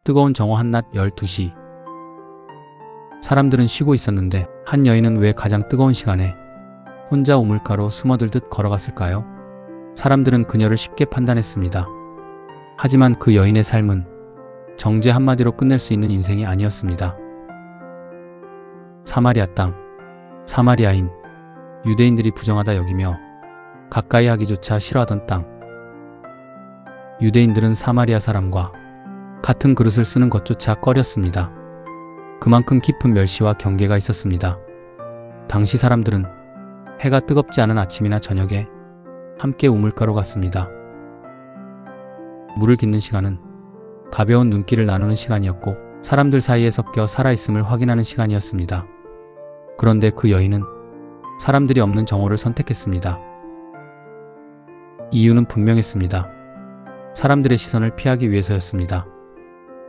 뜨거운 정오 한낮 12시. 사람들은 쉬고 있었는데 한 여인은 왜 가장 뜨거운 시간에 혼자 우물가로 숨어들듯 걸어갔을까요? 사람들은 그녀를 쉽게 판단했습니다. 하지만 그 여인의 삶은 정죄 한마디로 끝낼 수 있는 인생이 아니었습니다. 사마리아 땅. 사마리아인. 유대인들이 부정하다 여기며 가까이 하기조차 싫어하던 땅. 유대인들은 사마리아 사람과 같은 그릇을 쓰는 것조차 꺼렸습니다. 그만큼 깊은 멸시와 경계가 있었습니다. 당시 사람들은 해가 뜨겁지 않은 아침이나 저녁에 함께 우물가로 갔습니다. 물을 깃는 시간은 가벼운 눈길을 나누는 시간이었고 사람들 사이에 섞여 살아있음을 확인하는 시간이었습니다. 그런데 그 여인은 사람들이 없는 정오를 선택했습니다. 이유는 분명했습니다. 사람들의 시선을 피하기 위해서였습니다.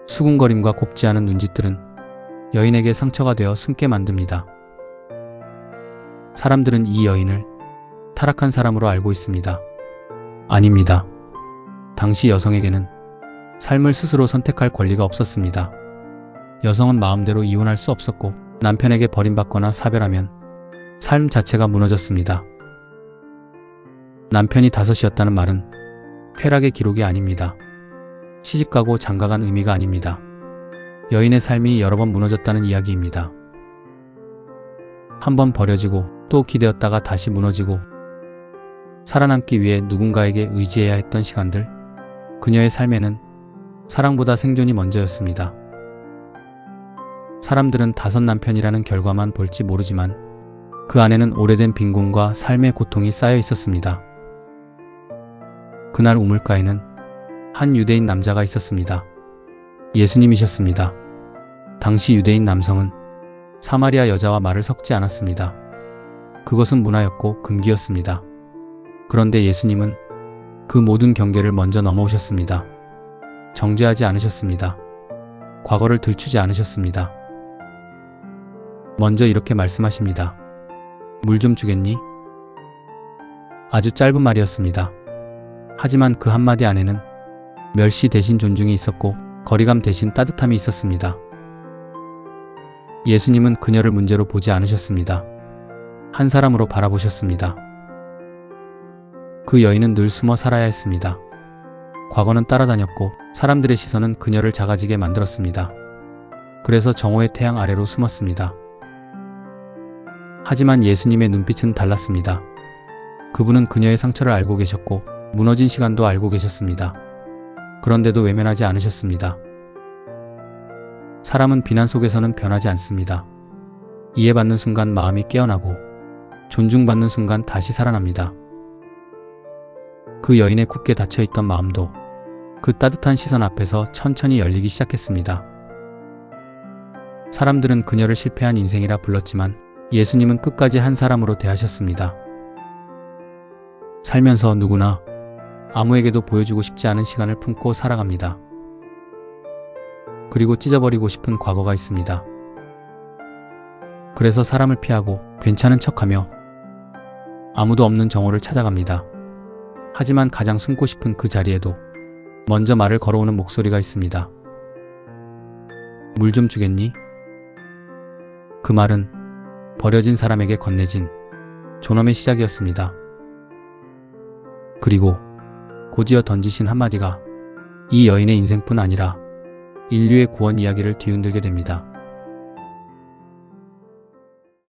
수군거림과 곱지 않은 눈짓들은 여인에게 상처가 되어 숨게 만듭니다. 사람들은 이 여인을 타락한 사람으로 알고 있습니다. 아닙니다. 당시 여성에게는 삶을 스스로 선택할 권리가 없었습니다. 여성은 마음대로 이혼할 수 없었고 남편에게 버림받거나 사별하면 삶 자체가 무너졌습니다. 남편이 다섯이었다는 말은 쾌락의 기록이 아닙니다. 시집가고 장가간 의미가 아닙니다. 여인의 삶이 여러 번 무너졌다는 이야기입니다. 한 번 버려지고 또 기대었다가 다시 무너지고 살아남기 위해 누군가에게 의지해야 했던 시간들. 그녀의 삶에는 사랑보다 생존이 먼저였습니다. 사람들은 다섯 남편이라는 결과만 볼지 모르지만 그 안에는 오래된 빈곤과 삶의 고통이 쌓여 있었습니다. 그날 우물가에는 한 유대인 남자가 있었습니다. 예수님이셨습니다. 당시 유대인 남성은 사마리아 여자와 말을 섞지 않았습니다. 그것은 문화였고 금기였습니다. 그런데 예수님은 그 모든 경계를 먼저 넘어오셨습니다. 정죄하지 않으셨습니다. 과거를 들추지 않으셨습니다. 먼저 이렇게 말씀하십니다. 물 좀 주겠니? 아주 짧은 말이었습니다. 하지만 그 한마디 안에는 멸시 대신 존중이 있었고 거리감 대신 따뜻함이 있었습니다. 예수님은 그녀를 문제로 보지 않으셨습니다. 한 사람으로 바라보셨습니다. 그 여인은 늘 숨어 살아야 했습니다. 과거는 따라다녔고 사람들의 시선은 그녀를 작아지게 만들었습니다. 그래서 정오의 태양 아래로 숨었습니다. 하지만 예수님의 눈빛은 달랐습니다. 그분은 그녀의 상처를 알고 계셨고 무너진 시간도 알고 계셨습니다. 그런데도 외면하지 않으셨습니다. 사람은 비난 속에서는 변하지 않습니다. 이해받는 순간 마음이 깨어나고 존중받는 순간 다시 살아납니다. 그 여인의 굳게 닫혀있던 마음도 그 따뜻한 시선 앞에서 천천히 열리기 시작했습니다. 사람들은 그녀를 실패한 인생이라 불렀지만 예수님은 끝까지 한 사람으로 대하셨습니다. 살면서 누구나 아무에게도 보여주고 싶지 않은 시간을 품고 살아갑니다. 그리고 찢어버리고 싶은 과거가 있습니다. 그래서 사람을 피하고 괜찮은 척하며 아무도 없는 정오를 찾아갑니다. 하지만 가장 숨고 싶은 그 자리에도 먼저 말을 걸어오는 목소리가 있습니다. 물 좀 주겠니? 그 말은 버려진 사람에게 건네진 존엄의 시작이었습니다. 그리고 곧이어 던지신 한마디가 이 여인의 인생뿐 아니라 인류의 구원 이야기를 뒤흔들게 됩니다.